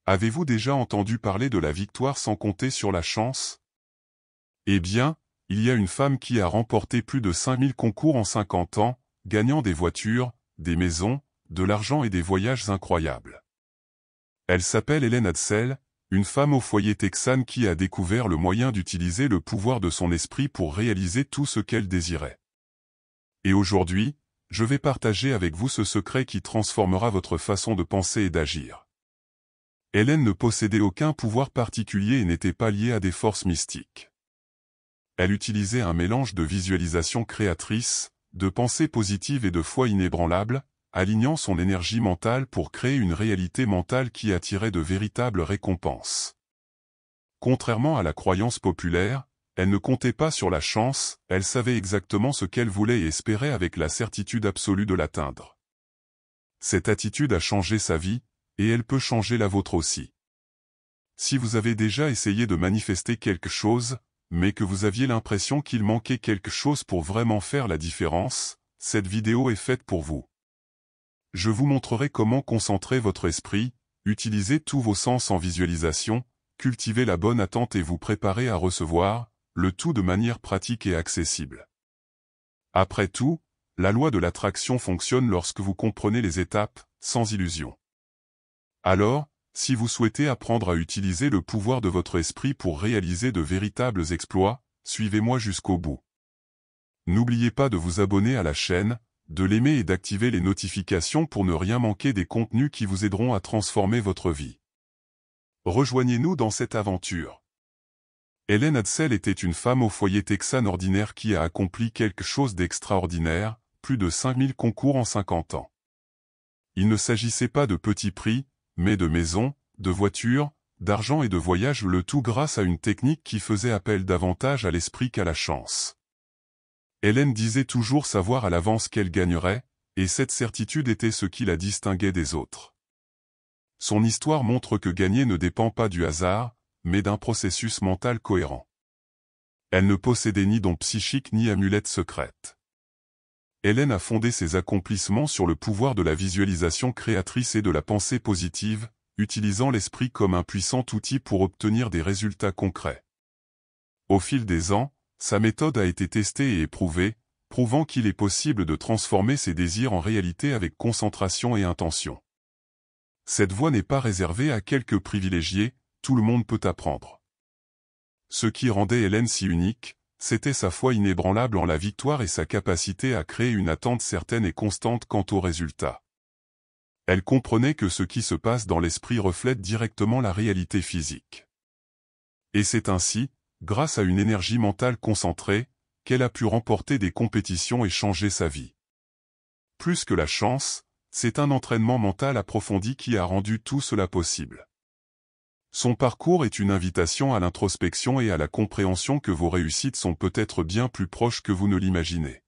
Avez-vous déjà entendu parler de la victoire sans compter sur la chance? Eh bien, il y a une femme qui a remporté plus de 5000 concours en 50 ans, gagnant des voitures, des maisons, de l'argent et des voyages incroyables. Elle s'appelle Hélène Adsell, une femme au foyer texane qui a découvert le moyen d'utiliser le pouvoir de son esprit pour réaliser tout ce qu'elle désirait. Et aujourd'hui, je vais partager avec vous ce secret qui transformera votre façon de penser et d'agir. Hélène ne possédait aucun pouvoir particulier et n'était pas liée à des forces mystiques. Elle utilisait un mélange de visualisation créatrice, de pensée positive et de foi inébranlable, alignant son énergie mentale pour créer une réalité mentale qui attirait de véritables récompenses. Contrairement à la croyance populaire, elle ne comptait pas sur la chance, elle savait exactement ce qu'elle voulait et espérait avec la certitude absolue de l'atteindre. Cette attitude a changé sa vie, et elle peut changer la vôtre aussi. Si vous avez déjà essayé de manifester quelque chose, mais que vous aviez l'impression qu'il manquait quelque chose pour vraiment faire la différence, cette vidéo est faite pour vous. Je vous montrerai comment concentrer votre esprit, utiliser tous vos sens en visualisation, cultiver la bonne attente et vous préparer à recevoir, le tout de manière pratique et accessible. Après tout, la loi de l'attraction fonctionne lorsque vous comprenez les étapes, sans illusion. Alors, si vous souhaitez apprendre à utiliser le pouvoir de votre esprit pour réaliser de véritables exploits, suivez-moi jusqu'au bout. N'oubliez pas de vous abonner à la chaîne, de l'aimer et d'activer les notifications pour ne rien manquer des contenus qui vous aideront à transformer votre vie. Rejoignez-nous dans cette aventure. Hélène Adsell était une femme au foyer texan ordinaire qui a accompli quelque chose d'extraordinaire, plus de 5000 concours en 50 ans. Il ne s'agissait pas de petits prix, mais de maisons, de voitures, d'argent et de voyages, le tout grâce à une technique qui faisait appel davantage à l'esprit qu'à la chance. Hélène disait toujours savoir à l'avance qu'elle gagnerait, et cette certitude était ce qui la distinguait des autres. Son histoire montre que gagner ne dépend pas du hasard, mais d'un processus mental cohérent. Elle ne possédait ni don psychique ni amulette secrète. Hélène a fondé ses accomplissements sur le pouvoir de la visualisation créatrice et de la pensée positive, utilisant l'esprit comme un puissant outil pour obtenir des résultats concrets. Au fil des ans, sa méthode a été testée et éprouvée, prouvant qu'il est possible de transformer ses désirs en réalité avec concentration et intention. Cette voie n'est pas réservée à quelques privilégiés, tout le monde peut apprendre. Ce qui rendait Hélène si unique, c'était sa foi inébranlable en la victoire et sa capacité à créer une attente certaine et constante quant aux résultats. Elle comprenait que ce qui se passe dans l'esprit reflète directement la réalité physique. Et c'est ainsi, grâce à une énergie mentale concentrée, qu'elle a pu remporter des compétitions et changer sa vie. Plus que la chance, c'est un entraînement mental approfondi qui a rendu tout cela possible. Son parcours est une invitation à l'introspection et à la compréhension que vos réussites sont peut-être bien plus proches que vous ne l'imaginez.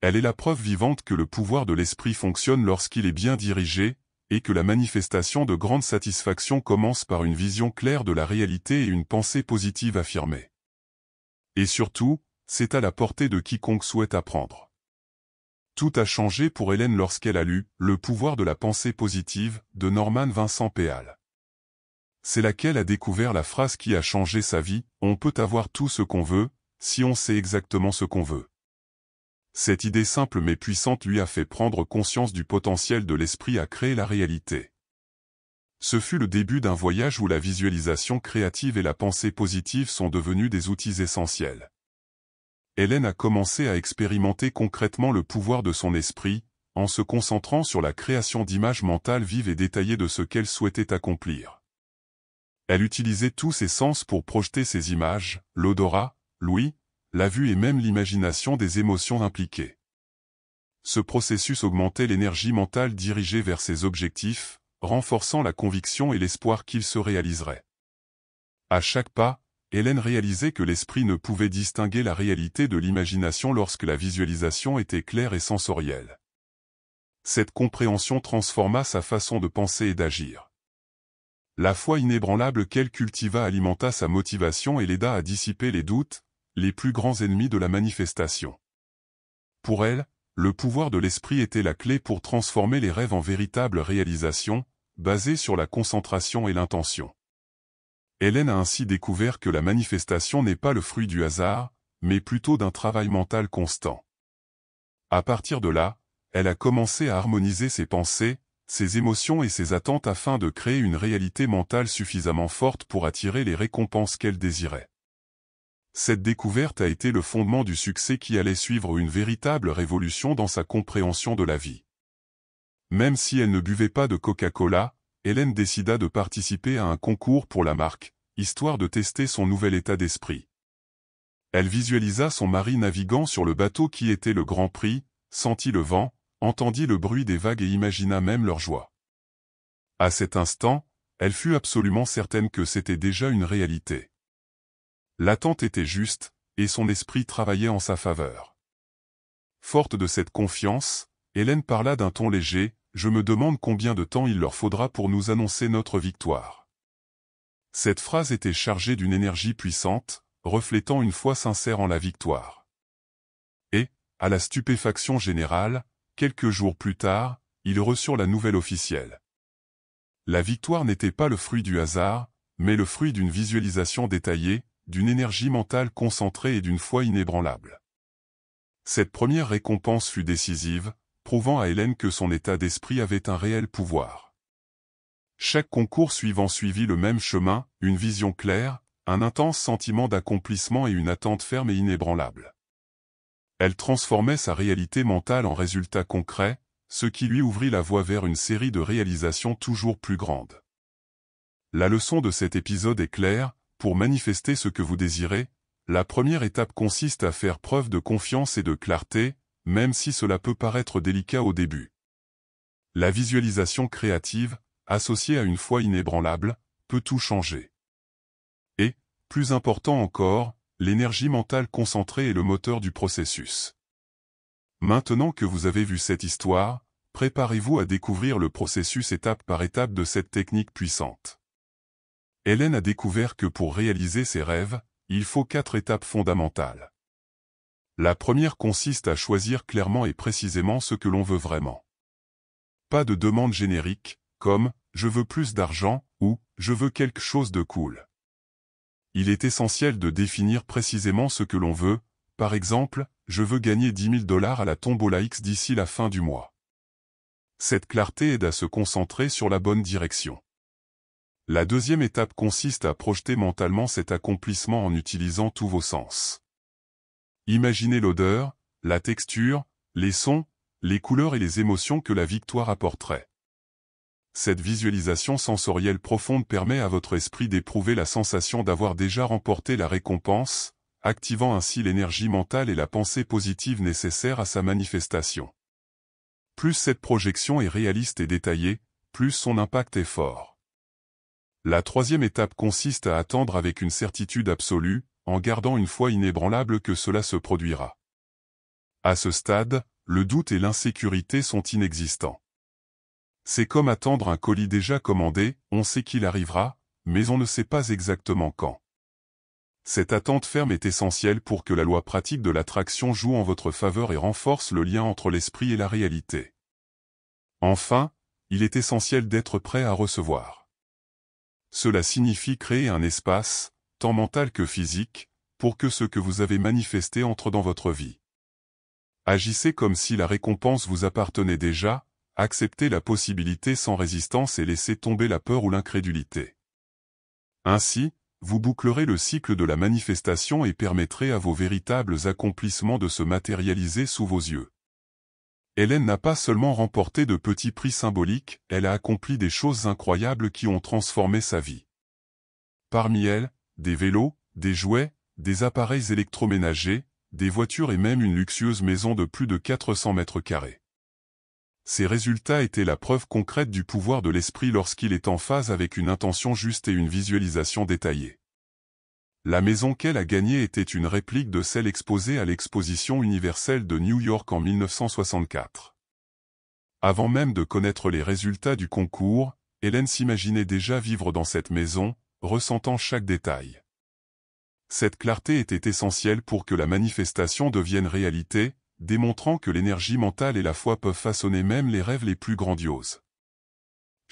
Elle est la preuve vivante que le pouvoir de l'esprit fonctionne lorsqu'il est bien dirigé, et que la manifestation de grande satisfaction commence par une vision claire de la réalité et une pensée positive affirmée. Et surtout, c'est à la portée de quiconque souhaite apprendre. Tout a changé pour Hélène lorsqu'elle a lu « Le pouvoir de la pensée positive » de Norman Vincent Peale. C'est là qu'elle a découvert la phrase qui a changé sa vie « On peut avoir tout ce qu'on veut, si on sait exactement ce qu'on veut ». Cette idée simple mais puissante lui a fait prendre conscience du potentiel de l'esprit à créer la réalité. Ce fut le début d'un voyage où la visualisation créative et la pensée positive sont devenus des outils essentiels. Hélène a commencé à expérimenter concrètement le pouvoir de son esprit, en se concentrant sur la création d'images mentales vives et détaillées de ce qu'elle souhaitait accomplir. Elle utilisait tous ses sens pour projeter ces images, l'odorat, l'ouïe, la vue et même l'imagination des émotions impliquées. Ce processus augmentait l'énergie mentale dirigée vers ses objectifs, renforçant la conviction et l'espoir qu'ils se réaliseraient. À chaque pas, Hélène réalisait que l'esprit ne pouvait distinguer la réalité de l'imagination lorsque la visualisation était claire et sensorielle. Cette compréhension transforma sa façon de penser et d'agir. La foi inébranlable qu'elle cultiva alimenta sa motivation et l'aida à dissiper les doutes, les plus grands ennemis de la manifestation. Pour elle, le pouvoir de l'esprit était la clé pour transformer les rêves en véritables réalisations, basée sur la concentration et l'intention. Hélène a ainsi découvert que la manifestation n'est pas le fruit du hasard, mais plutôt d'un travail mental constant. À partir de là, elle a commencé à harmoniser ses pensées, ses émotions et ses attentes afin de créer une réalité mentale suffisamment forte pour attirer les récompenses qu'elle désirait. Cette découverte a été le fondement du succès qui allait suivre une véritable révolution dans sa compréhension de la vie. Même si elle ne buvait pas de Coca-Cola, Hélène décida de participer à un concours pour la marque, histoire de tester son nouvel état d'esprit. Elle visualisa son mari naviguant sur le bateau qui était le Grand Prix, sentit le vent, entendit le bruit des vagues et imagina même leur joie. À cet instant, elle fut absolument certaine que c'était déjà une réalité. L'attente était juste, et son esprit travaillait en sa faveur. Forte de cette confiance, Hélène parla d'un ton léger, « Je me demande combien de temps il leur faudra pour nous annoncer notre victoire. » Cette phrase était chargée d'une énergie puissante, reflétant une foi sincère en la victoire. Et, à la stupéfaction générale, quelques jours plus tard, ils reçurent la nouvelle officielle. La victoire n'était pas le fruit du hasard, mais le fruit d'une visualisation détaillée, d'une énergie mentale concentrée et d'une foi inébranlable. Cette première récompense fut décisive, prouvant à Hélène que son état d'esprit avait un réel pouvoir. Chaque concours suivant suivit le même chemin, une vision claire, un intense sentiment d'accomplissement et une attente ferme et inébranlable. Elle transformait sa réalité mentale en résultats concrets, ce qui lui ouvrit la voie vers une série de réalisations toujours plus grandes. La leçon de cet épisode est claire, pour manifester ce que vous désirez, la première étape consiste à faire preuve de confiance et de clarté, même si cela peut paraître délicat au début. La visualisation créative, associée à une foi inébranlable, peut tout changer. Et, plus important encore, l'énergie mentale concentrée est le moteur du processus. Maintenant que vous avez vu cette histoire, préparez-vous à découvrir le processus étape par étape de cette technique puissante. Hélène a découvert que pour réaliser ses rêves, il faut 4 étapes fondamentales. La première consiste à choisir clairement et précisément ce que l'on veut vraiment. Pas de demande générique, comme « je veux plus d'argent » ou « je veux quelque chose de cool ». Il est essentiel de définir précisément ce que l'on veut, par exemple, je veux gagner 10 000 $ à la tombola X d'ici la fin du mois. Cette clarté aide à se concentrer sur la bonne direction. La deuxième étape consiste à projeter mentalement cet accomplissement en utilisant tous vos sens. Imaginez l'odeur, la texture, les sons, les couleurs et les émotions que la victoire apporterait. Cette visualisation sensorielle profonde permet à votre esprit d'éprouver la sensation d'avoir déjà remporté la récompense, activant ainsi l'énergie mentale et la pensée positive nécessaires à sa manifestation. Plus cette projection est réaliste et détaillée, plus son impact est fort. La troisième étape consiste à attendre avec une certitude absolue, en gardant une foi inébranlable que cela se produira. À ce stade, le doute et l'insécurité sont inexistants. C'est comme attendre un colis déjà commandé, on sait qu'il arrivera, mais on ne sait pas exactement quand. Cette attente ferme est essentielle pour que la loi pratique de l'attraction joue en votre faveur et renforce le lien entre l'esprit et la réalité. Enfin, il est essentiel d'être prêt à recevoir. Cela signifie créer un espace, tant mental que physique, pour que ce que vous avez manifesté entre dans votre vie. Agissez comme si la récompense vous appartenait déjà, acceptez la possibilité sans résistance et laissez tomber la peur ou l'incrédulité. Ainsi, vous bouclerez le cycle de la manifestation et permettrez à vos véritables accomplissements de se matérialiser sous vos yeux. Hélène n'a pas seulement remporté de petits prix symboliques, elle a accompli des choses incroyables qui ont transformé sa vie. Parmi elles, des vélos, des jouets, des appareils électroménagers, des voitures et même une luxueuse maison de plus de 400 mètres carrés. Ces résultats étaient la preuve concrète du pouvoir de l'esprit lorsqu'il est en phase avec une intention juste et une visualisation détaillée. La maison qu'elle a gagnée était une réplique de celle exposée à l'exposition universelle de New York en 1964. Avant même de connaître les résultats du concours, Hélène s'imaginait déjà vivre dans cette maison, ressentant chaque détail. Cette clarté était essentielle pour que la manifestation devienne réalité, démontrant que l'énergie mentale et la foi peuvent façonner même les rêves les plus grandioses.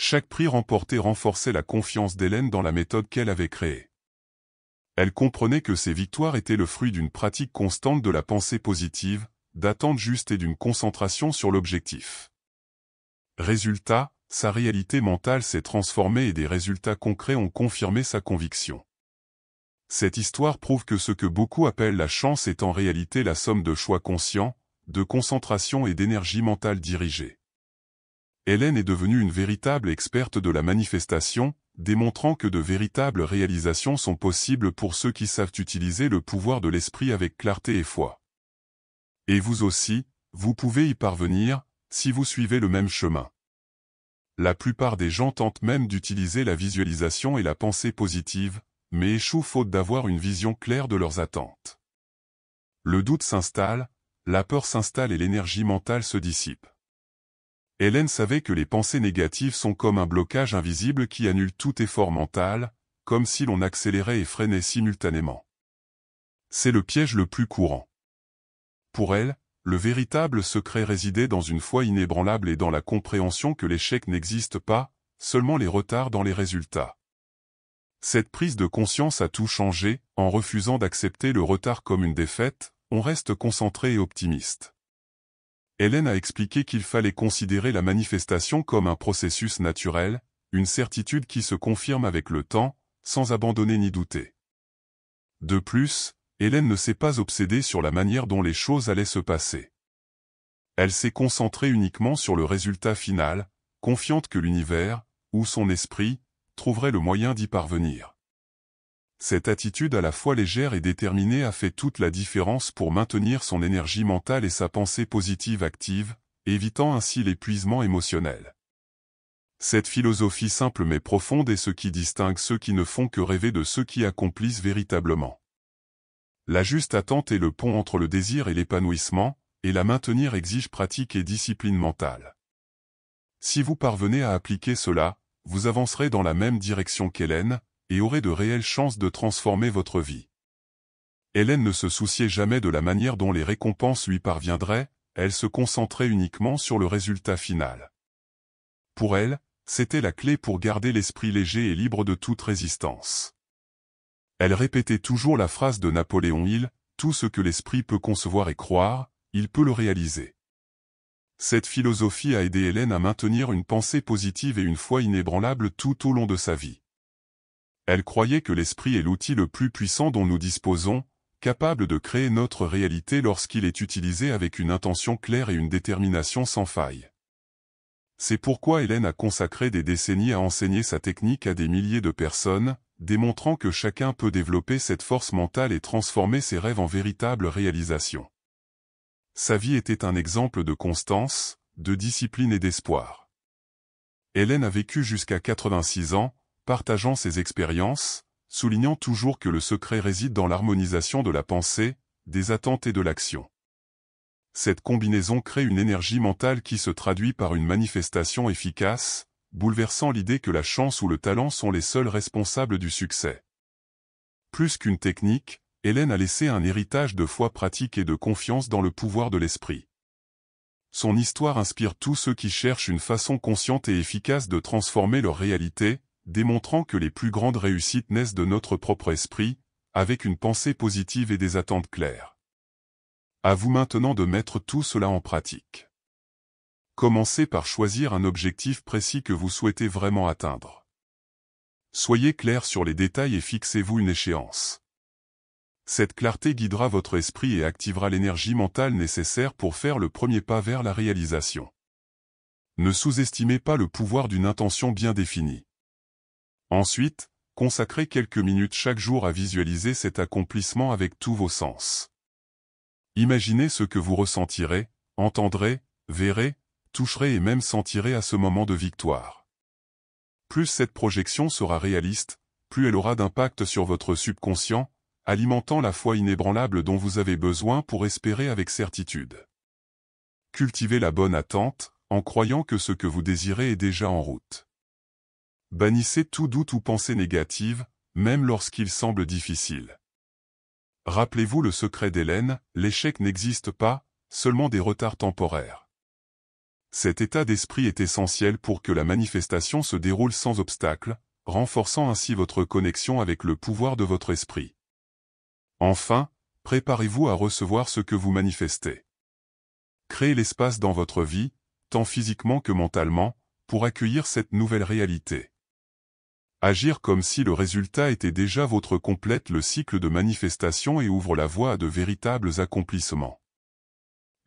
Chaque prix remporté renforçait la confiance d'Hélène dans la méthode qu'elle avait créée. Elle comprenait que ses victoires étaient le fruit d'une pratique constante de la pensée positive, d'attente juste et d'une concentration sur l'objectif. Résultat, sa réalité mentale s'est transformée et des résultats concrets ont confirmé sa conviction. Cette histoire prouve que ce que beaucoup appellent la chance est en réalité la somme de choix conscients, de concentration et d'énergie mentale dirigée. Hélène est devenue une véritable experte de la manifestation, démontrant que de véritables réalisations sont possibles pour ceux qui savent utiliser le pouvoir de l'esprit avec clarté et foi. Et vous aussi, vous pouvez y parvenir, si vous suivez le même chemin. La plupart des gens tentent même d'utiliser la visualisation et la pensée positive, mais échouent faute d'avoir une vision claire de leurs attentes. Le doute s'installe, la peur s'installe et l'énergie mentale se dissipe. Hélène savait que les pensées négatives sont comme un blocage invisible qui annule tout effort mental, comme si l'on accélérait et freinait simultanément. C'est le piège le plus courant. Pour elle, le véritable secret résidait dans une foi inébranlable et dans la compréhension que l'échec n'existe pas, seulement les retards dans les résultats. Cette prise de conscience a tout changé. En refusant d'accepter le retard comme une défaite, on reste concentré et optimiste. Hélène a expliqué qu'il fallait considérer la manifestation comme un processus naturel, une certitude qui se confirme avec le temps, sans abandonner ni douter. De plus, Hélène ne s'est pas obsédée sur la manière dont les choses allaient se passer. Elle s'est concentrée uniquement sur le résultat final, confiante que l'univers, ou son esprit, trouverait le moyen d'y parvenir. Cette attitude à la fois légère et déterminée a fait toute la différence pour maintenir son énergie mentale et sa pensée positive active, évitant ainsi l'épuisement émotionnel. Cette philosophie simple mais profonde est ce qui distingue ceux qui ne font que rêver de ceux qui accomplissent véritablement. La juste attente est le pont entre le désir et l'épanouissement, et la maintenir exige pratique et discipline mentale. Si vous parvenez à appliquer cela, vous avancerez dans la même direction qu'Hélène, et aurez de réelles chances de transformer votre vie. Hélène ne se souciait jamais de la manière dont les récompenses lui parviendraient, elle se concentrait uniquement sur le résultat final. Pour elle, c'était la clé pour garder l'esprit léger et libre de toute résistance. Elle répétait toujours la phrase de Napoléon Hill, « Tout ce que l'esprit peut concevoir et croire, il peut le réaliser ». Cette philosophie a aidé Hélène à maintenir une pensée positive et une foi inébranlable tout au long de sa vie. Elle croyait que l'esprit est l'outil le plus puissant dont nous disposons, capable de créer notre réalité lorsqu'il est utilisé avec une intention claire et une détermination sans faille. C'est pourquoi Hélène a consacré des décennies à enseigner sa technique à des milliers de personnes, démontrant que chacun peut développer cette force mentale et transformer ses rêves en véritables réalisations. Sa vie était un exemple de constance, de discipline et d'espoir. Hélène a vécu jusqu'à 86 ans, partageant ses expériences, soulignant toujours que le secret réside dans l'harmonisation de la pensée, des attentes et de l'action. Cette combinaison crée une énergie mentale qui se traduit par une manifestation efficace, bouleversant l'idée que la chance ou le talent sont les seuls responsables du succès. Plus qu'une technique, Hélène a laissé un héritage de foi pratique et de confiance dans le pouvoir de l'esprit. Son histoire inspire tous ceux qui cherchent une façon consciente et efficace de transformer leur réalité, démontrant que les plus grandes réussites naissent de notre propre esprit, avec une pensée positive et des attentes claires. À vous maintenant de mettre tout cela en pratique. Commencez par choisir un objectif précis que vous souhaitez vraiment atteindre. Soyez clair sur les détails et fixez-vous une échéance. Cette clarté guidera votre esprit et activera l'énergie mentale nécessaire pour faire le premier pas vers la réalisation. Ne sous-estimez pas le pouvoir d'une intention bien définie. Ensuite, consacrez quelques minutes chaque jour à visualiser cet accomplissement avec tous vos sens. Imaginez ce que vous ressentirez, entendrez, verrez, toucherez et même sentirez à ce moment de victoire. Plus cette projection sera réaliste, plus elle aura d'impact sur votre subconscient, alimentant la foi inébranlable dont vous avez besoin pour espérer avec certitude. Cultivez la bonne attente, en croyant que ce que vous désirez est déjà en route. Bannissez tout doute ou pensée négative, même lorsqu'il semble difficile. Rappelez-vous le secret d'Hélène, l'échec n'existe pas, seulement des retards temporaires. Cet état d'esprit est essentiel pour que la manifestation se déroule sans obstacle, renforçant ainsi votre connexion avec le pouvoir de votre esprit. Enfin, préparez-vous à recevoir ce que vous manifestez. Créez l'espace dans votre vie, tant physiquement que mentalement, pour accueillir cette nouvelle réalité. Agir comme si le résultat était déjà votre complète le cycle de manifestation et ouvre la voie à de véritables accomplissements.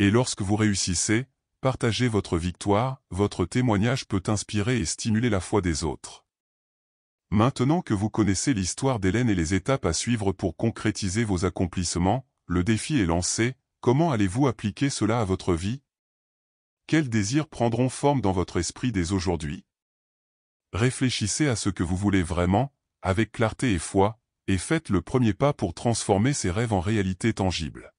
Et lorsque vous réussissez, partagez votre victoire, votre témoignage peut inspirer et stimuler la foi des autres. Maintenant que vous connaissez l'histoire d'Hélène et les étapes à suivre pour concrétiser vos accomplissements, le défi est lancé, comment allez-vous appliquer cela à votre vie? Quels désirs prendront forme dans votre esprit dès aujourd'hui? Réfléchissez à ce que vous voulez vraiment, avec clarté et foi, et faites le premier pas pour transformer ces rêves en réalité tangible.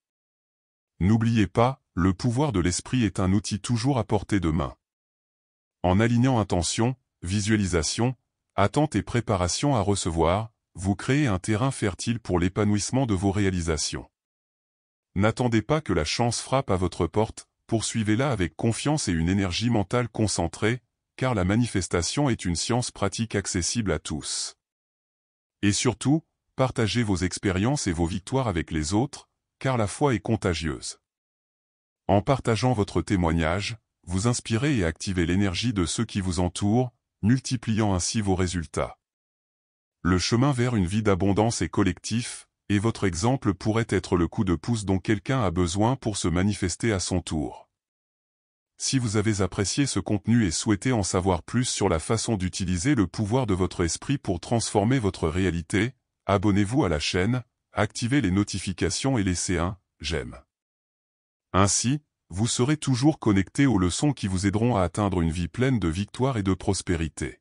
N'oubliez pas, le pouvoir de l'esprit est un outil toujours à portée de main. En alignant intention, visualisation, attente et préparation à recevoir, vous créez un terrain fertile pour l'épanouissement de vos réalisations. N'attendez pas que la chance frappe à votre porte, poursuivez-la avec confiance et une énergie mentale concentrée, car la manifestation est une science pratique accessible à tous. Et surtout, partagez vos expériences et vos victoires avec les autres, car la foi est contagieuse. En partageant votre témoignage, vous inspirez et activez l'énergie de ceux qui vous entourent, multipliant ainsi vos résultats. Le chemin vers une vie d'abondance est collectif, et votre exemple pourrait être le coup de pouce dont quelqu'un a besoin pour se manifester à son tour. Si vous avez apprécié ce contenu et souhaitez en savoir plus sur la façon d'utiliser le pouvoir de votre esprit pour transformer votre réalité, abonnez-vous à la chaîne, activez les notifications et laissez un « j'aime ». Ainsi, vous serez toujours connecté aux leçons qui vous aideront à atteindre une vie pleine de victoire et de prospérité.